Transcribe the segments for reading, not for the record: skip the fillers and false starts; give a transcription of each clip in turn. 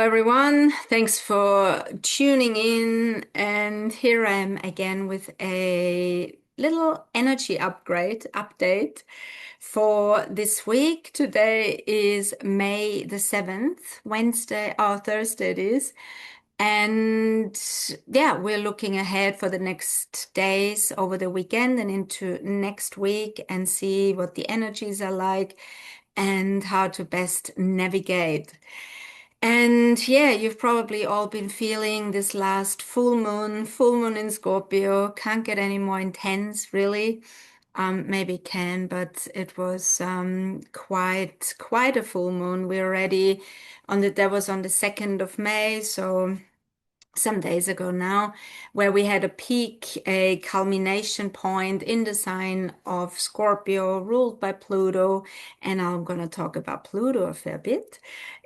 everyone. Thanks for tuning in. And here I am again with a little energy update for this week. Today is May the 7th, Wednesday or Thursday it is. And yeah, we're looking ahead for the next days over the weekend and into next week and see what the energies are like and how to best navigate. And yeah, you've probably all been feeling this last full moon in Scorpio. Can't get any more intense, really. Maybe it can, but it was quite a full moon. We're already that was on the 2nd of May, so some days ago now, where we had a peak, a culmination point in the sign of Scorpio, ruled by Pluto. And I'm going to talk about Pluto a fair bit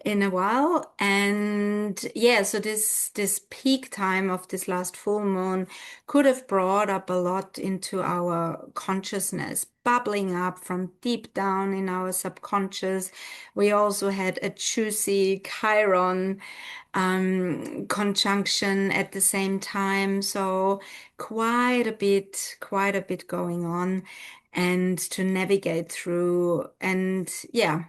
in a while. And yeah, so this peak time of this last full moon could have brought up a lot into our consciousness, bubbling up from deep down in our subconscious. We also had a juicy Chiron conjunction at the same time. So quite a bit going on and to navigate through. And yeah,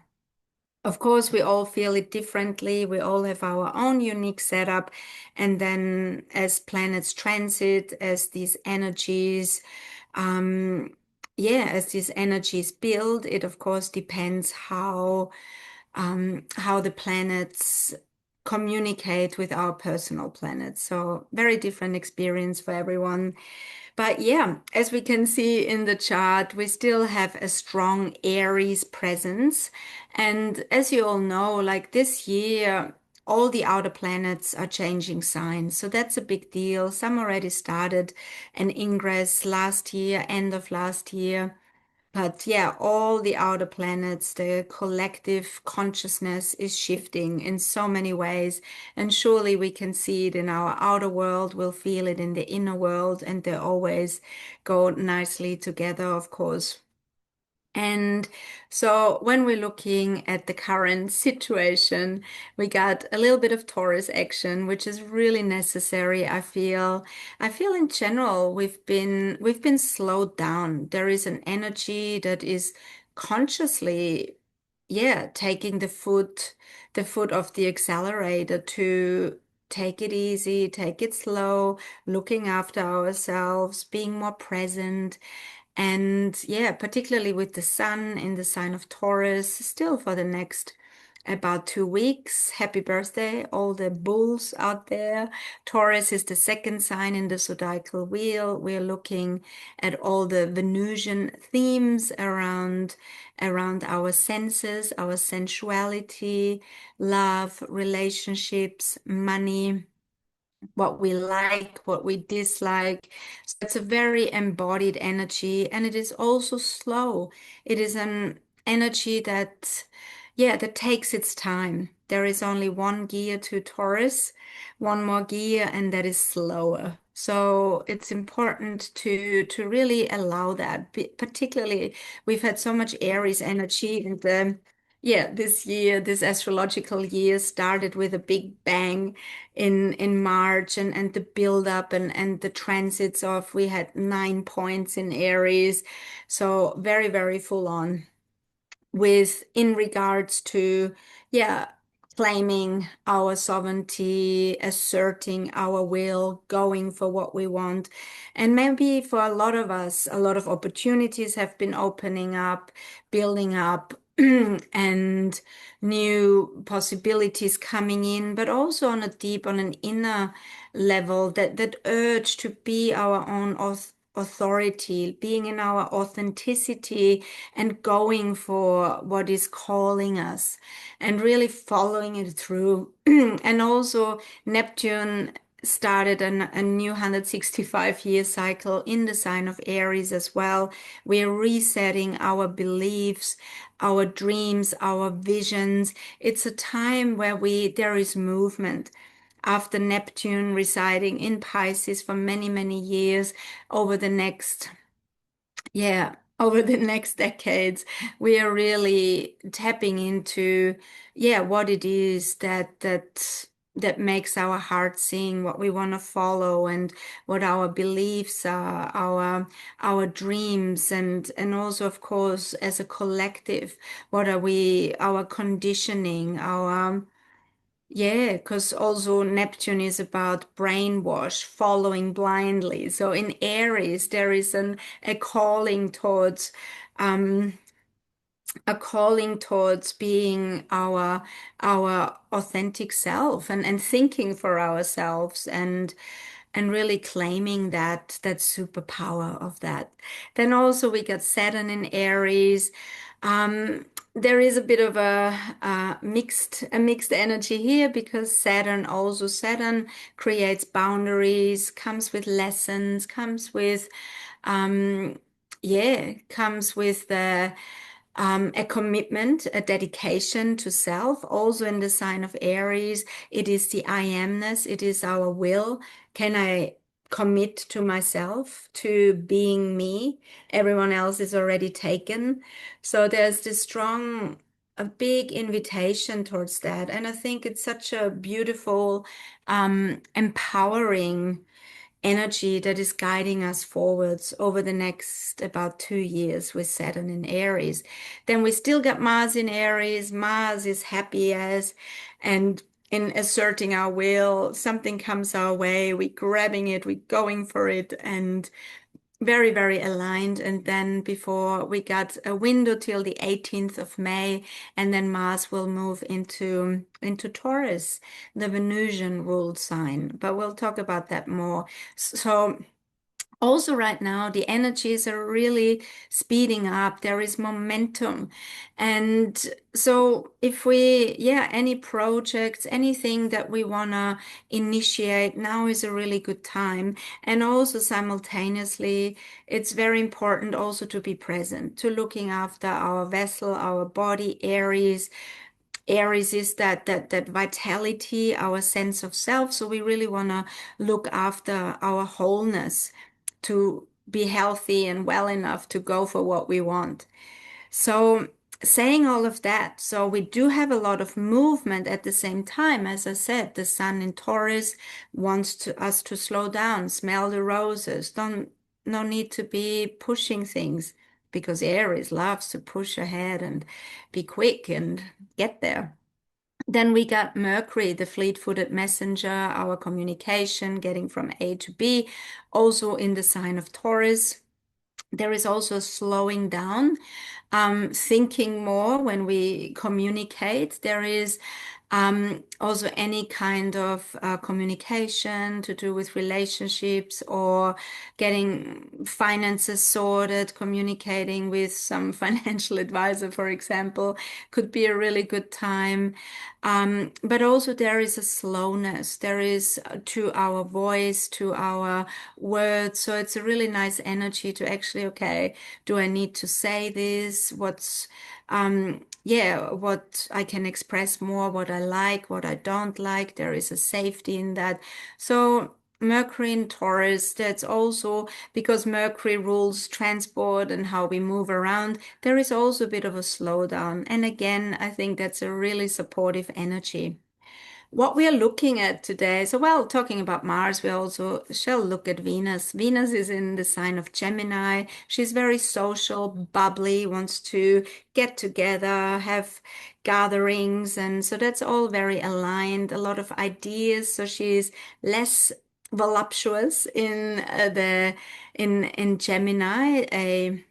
of course, we all feel it differently. We all have our own unique setup. And then as planets transit, as these energies, um, yeah, as these energies build, it of course depends how the planets communicate with our personal planet. So very different experience for everyone. But yeah, as we can see in the chart, we still have a strong Aries presence. And as you all know, like this year, all the outer planets are changing signs. So that's a big deal. Some already started an ingress last year, end of last year. But yeah, all the outer planets, the collective consciousness is shifting in so many ways. And surely we can see it in our outer world, we'll feel it in the inner world, and they always go nicely together, of course. And so when we're looking at the current situation, we got a little bit of Taurus action, which is really necessary. I feel in general we've been slowed down. There is an energy that is consciously, yeah, taking the foot off the accelerator to take it easy, take it slow, looking after ourselves, being more present. And yeah, particularly with the sun in the sign of Taurus, still for the next about 2 weeks. Happy birthday, all the bulls out there. Taurus is the second sign in the zodiacal wheel. We're looking at all the Venusian themes around our senses, our sensuality, love, relationships, money, what we like, what we dislike. So it's a very embodied energy, and it is also slow. It is an energy that, yeah, that takes its time. There is only one gear to Taurus, one more gear, and that is slower. So it's important to really allow that. Particularly, we've had so much Aries energy in the yeah, this year, this astrological year started with a big bang in March, and the build up and the transits of we had 9 points in Aries, so very full on with in regards to yeah, claiming our sovereignty, asserting our will, going for what we want. And maybe for a lot of us, a lot of opportunities have been opening up, building up. And new possibilities coming in, but also on an inner level, that urge to be our own authority, being in our authenticity and going for what is calling us and really following it through. And also Neptune started a new 165-year cycle in the sign of Aries as well. We're resetting our beliefs, our dreams, our visions. It's a time where there is movement. After Neptune residing in Pisces for many years, over the next, yeah, over the next decades, we are really tapping into, yeah, what it is that that makes our heart sing, what we want to follow, and what our beliefs are, our dreams, and also, of course, as a collective, what are we, our conditioning, our yeah, because also Neptune is about brainwash, following blindly. So in Aries, there is a calling towards um, being our authentic self, and thinking for ourselves, and really claiming that superpower of that. Then also we got Saturn in Aries. There is a bit of a mixed energy here, because Saturn creates boundaries, comes with lessons, um, comes with a commitment, a dedication to self. Also in the sign of Aries, it is the I amness, it is our will. Can I commit to myself, to being me? Everyone else is already taken. So there's this strong, a big invitation towards that. And I think it's such a beautiful, empowering energy that is guiding us forwards over the next about 2 years with Saturn in Aries. Then we still got Mars in Aries. Mars is happy as, and in asserting our will, something comes our way, we grabbing it, we going for it, and very, very aligned. And then before we got a window till the 18th of May, and then Mars will move into Taurus, the Venusian ruled sign. But we'll talk about that more. So also right now the energies are really speeding up. There is momentum. And so if we, yeah, any projects, anything that we want to initiate, now is a really good time. And also simultaneously, it's very important also to be present, to looking after our vessel, our body. Aries is that vitality, our sense of self. So we really want to look after our wholeness, to be healthy and well enough to go for what we want. So saying all of that, so we do have a lot of movement at the same time. As I said, the sun in Taurus wants us to slow down, smell the roses. No need to be pushing things, because Aries loves to push ahead and be quick and get there. Then we got Mercury, the fleet-footed messenger, our communication, getting from A to B, also in the sign of Taurus. There is also slowing down, thinking more when we communicate. There is also any kind of communication to do with relationships, or getting finances sorted, communicating with some financial advisor, for example, could be a really good time. But also there is a slowness. There is to our voice, to our words. So it's a really nice energy to actually, okay, do I need to say this? What I can express more, what I like, what I don't like. There is a safety in that. So Mercury in Taurus, that's also because Mercury rules transport and how we move around. There is also a bit of a slowdown. And again, I think that's a really supportive energy. What we are looking at today, so while talking about Mars, we also shall look at Venus. Venus is in the sign of Gemini. She's very social, bubbly, wants to get together, have gatherings, and so that's all very aligned, a lot of ideas. So she's less voluptuous in Gemini, a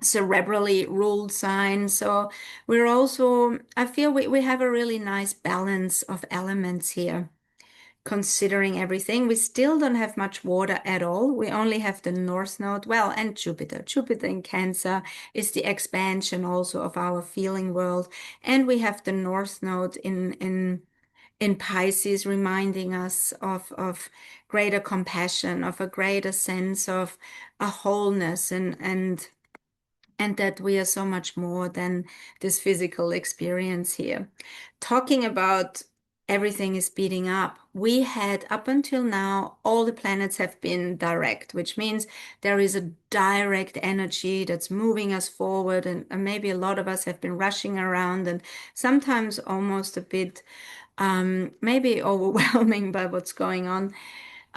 cerebrally ruled sign. So we're also, I feel we have a really nice balance of elements here, considering everything. We still don't have much water at all. We only have the North Node, well, and Jupiter. Jupiter in Cancer is the expansion also of our feeling world. And we have the North Node in Pisces, reminding us of greater compassion, of a greater sense of a wholeness, and that we are so much more than this physical experience here. Talking about everything is speeding up. We had up until now, all the planets have been direct, which means there is a direct energy that's moving us forward. And maybe a lot of us have been rushing around and sometimes almost a bit maybe overwhelming by what's going on,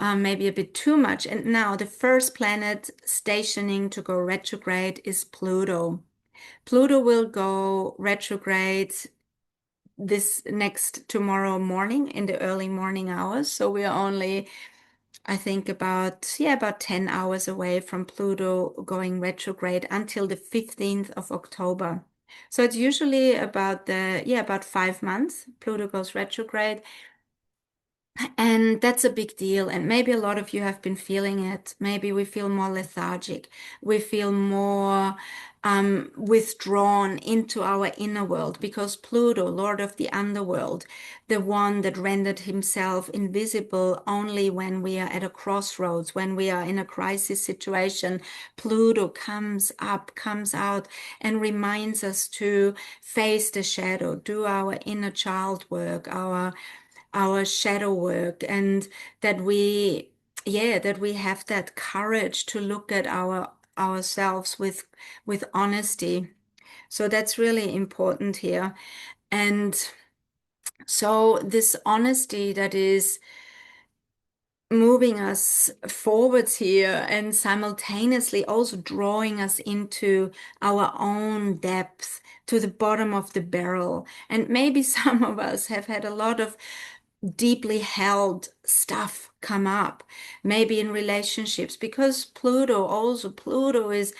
maybe a bit too much. And now the first planet stationing to go retrograde is Pluto. Pluto will go retrograde this next tomorrow morning in the early morning hours. So we are only, I think, about 10 hours away from Pluto going retrograde until the 15th of October. So it's usually about 5 months. Pluto goes retrograde. And that's a big deal. And maybe a lot of you have been feeling it. Maybe we feel more lethargic. We feel more withdrawn into our inner world because Pluto, Lord of the underworld, the one that rendered himself invisible only when we are at a crossroads, when we are in a crisis situation, Pluto comes up, comes out, and reminds us to face the shadow, do our inner child work, our shadow work, and that we have that courage to look at ourselves with honesty. So that's really important here. And so this honesty that is moving us forwards here and simultaneously also drawing us into our own depth, to the bottom of the barrel. And maybe some of us have had a lot of deeply held stuff come up, maybe in relationships, because Pluto is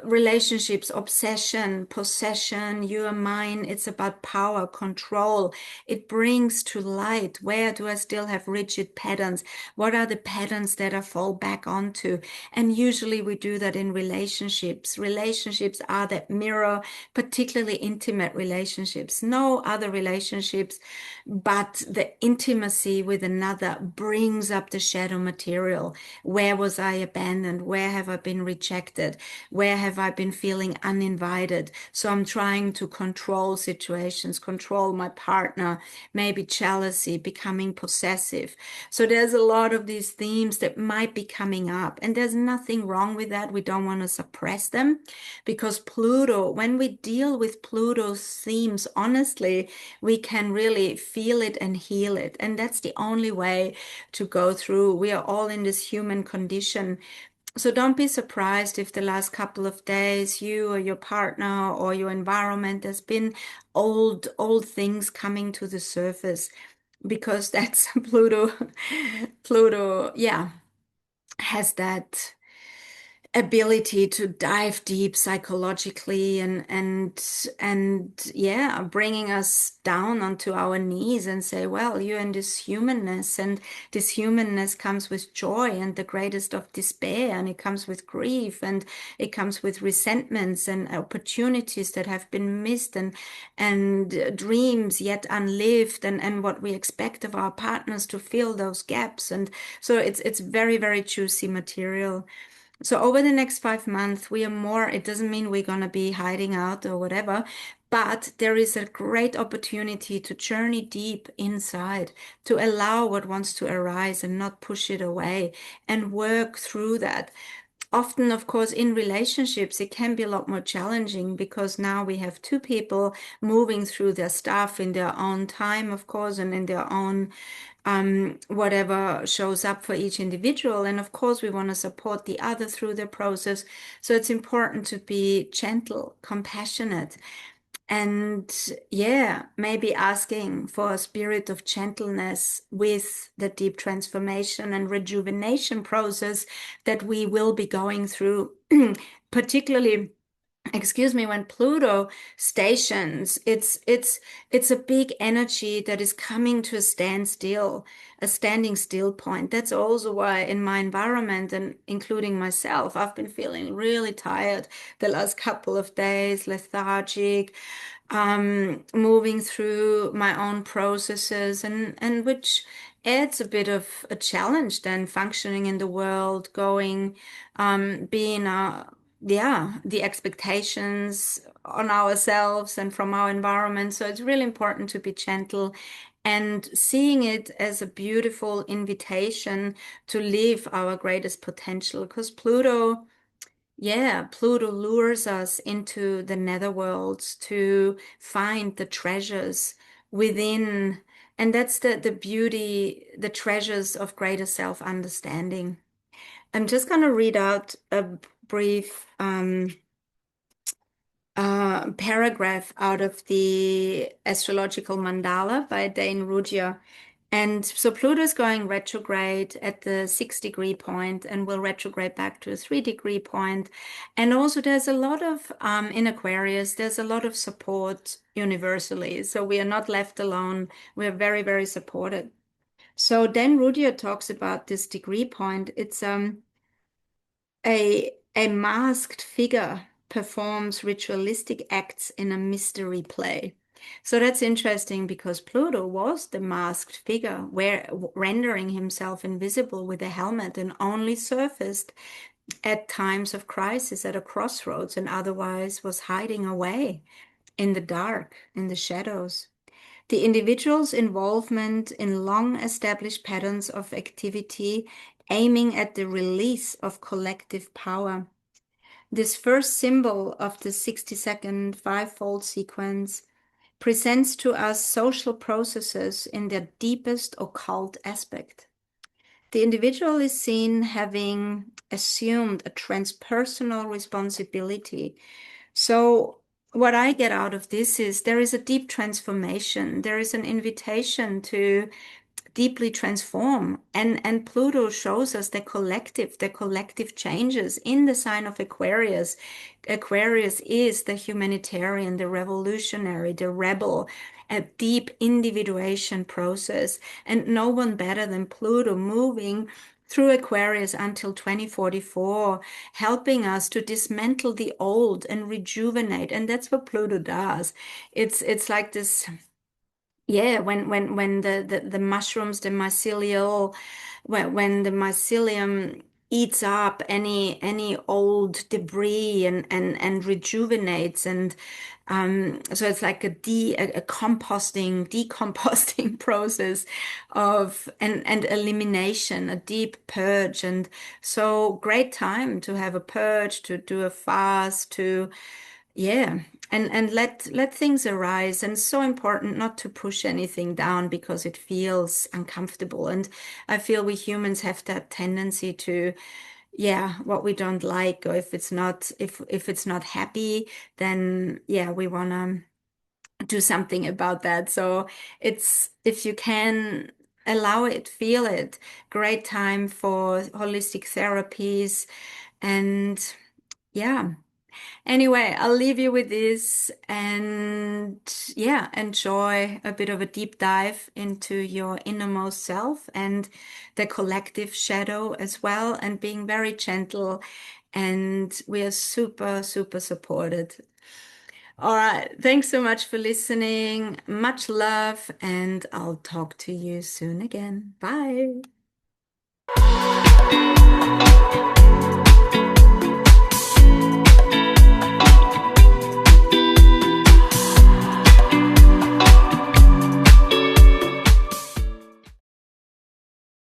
relationships, obsession, possession, you are mine. It's about power, control. It brings to light, where do I still have rigid patterns? What are the patterns that I fall back onto? And usually we do that in relationships. Relationships are that mirror, particularly intimate relationships. No other relationships, but the intimacy with another brings up the shadow material. Where was I abandoned? Where have I been rejected? Where have I been feeling uninvited? So I'm trying to control situations, control my partner, maybe jealousy, becoming possessive. So there's a lot of these themes that might be coming up, and there's nothing wrong with that. We don't want to suppress them because Pluto, when we deal with Pluto's themes honestly, we can really feel it and heal it. And that's the only way to go through. We are all in this human condition. So don't be surprised if the last couple of days you or your partner or your environment, there's been old things coming to the surface, because that's Pluto. Pluto, yeah, has that ability to dive deep psychologically, and yeah, bringing us down onto our knees and say, well, you're in this humanness, and this humanness comes with joy and the greatest of despair, and it comes with grief, and it comes with resentments and opportunities that have been missed, and dreams yet unlived, and what we expect of our partners to fill those gaps. And so it's very, very juicy material. So over the next 5 months, we are more, it doesn't mean we're going to be hiding out or whatever, but there is a great opportunity to journey deep inside, to allow what wants to arise and not push it away, and work through that. Often, of course, in relationships, it can be a lot more challenging because now we have two people moving through their stuff in their own time, of course, and in their own whatever shows up for each individual. And of course, we want to support the other through the process. So it's important to be gentle, compassionate, and yeah, maybe asking for a spirit of gentleness with the deep transformation and rejuvenation process that we will be going through, particularly, excuse me, when Pluto stations. It's a big energy that is coming to a standstill, a standing still point. That's also why in my environment, and including myself, I've been feeling really tired the last couple of days, lethargic, moving through my own processes, and which adds a bit of a challenge then functioning in the world, going, being yeah, the expectations on ourselves and from our environment. So it's really important to be gentle and seeing it as a beautiful invitation to live our greatest potential, because Pluto, yeah, Pluto lures us into the netherworlds to find the treasures within And that's the beauty, the treasures of greater self-understanding. I'm just going to read out a brief paragraph out of the astrological mandala by Dane Rudhyar. And so Pluto is going retrograde at the 6-degree point and will retrograde back to a 3-degree point. And also there's a lot of, in Aquarius, there's a lot of support universally. So we are not left alone. We are very, very supported. So Dan Rudhyar talks about this degree point. It's a masked figure performs ritualistic acts in a mystery play. So that's interesting because Pluto was the masked figure, where rendering himself invisible with a helmet and only surfaced at times of crisis at a crossroads and otherwise was hiding away in the dark, in the shadows. The individual's involvement in long established patterns of activity aiming at the release of collective power. This first symbol of the 60-second five-fold sequence presents to us social processes in their deepest occult aspect. The individual is seen having assumed a transpersonal responsibility. So what I get out of this is there is a deep transformation. There is an invitation to deeply transform. And Pluto shows us the collective changes in the sign of Aquarius. Aquarius is the humanitarian, the revolutionary, the rebel, a deep individuation process. And no one better than Pluto moving through Aquarius until 2044, helping us to dismantle the old and rejuvenate. And that's what Pluto does. It's like this. Yeah, when the mushrooms, the mycelial, when the mycelium eats up any old debris and rejuvenates, and so it's like a composting, decomposting process of and elimination, a deep purge. And so great time to have a purge, to do a fast, to yeah, and let things arise. And so important not to push anything down because it feels uncomfortable. And I feel we humans have that tendency to, yeah, what we don't like, or if it's not happy, then yeah, we wanna do something about that. So it's if you can allow it, feel it, great time for holistic therapies and yeah. Anyway, I'll leave you with this and yeah, enjoy a bit of a deep dive into your innermost self and the collective shadow as well, and being very gentle. And we are super, super supported. All right. Thanks so much for listening. Much love, and I'll talk to you soon again. Bye.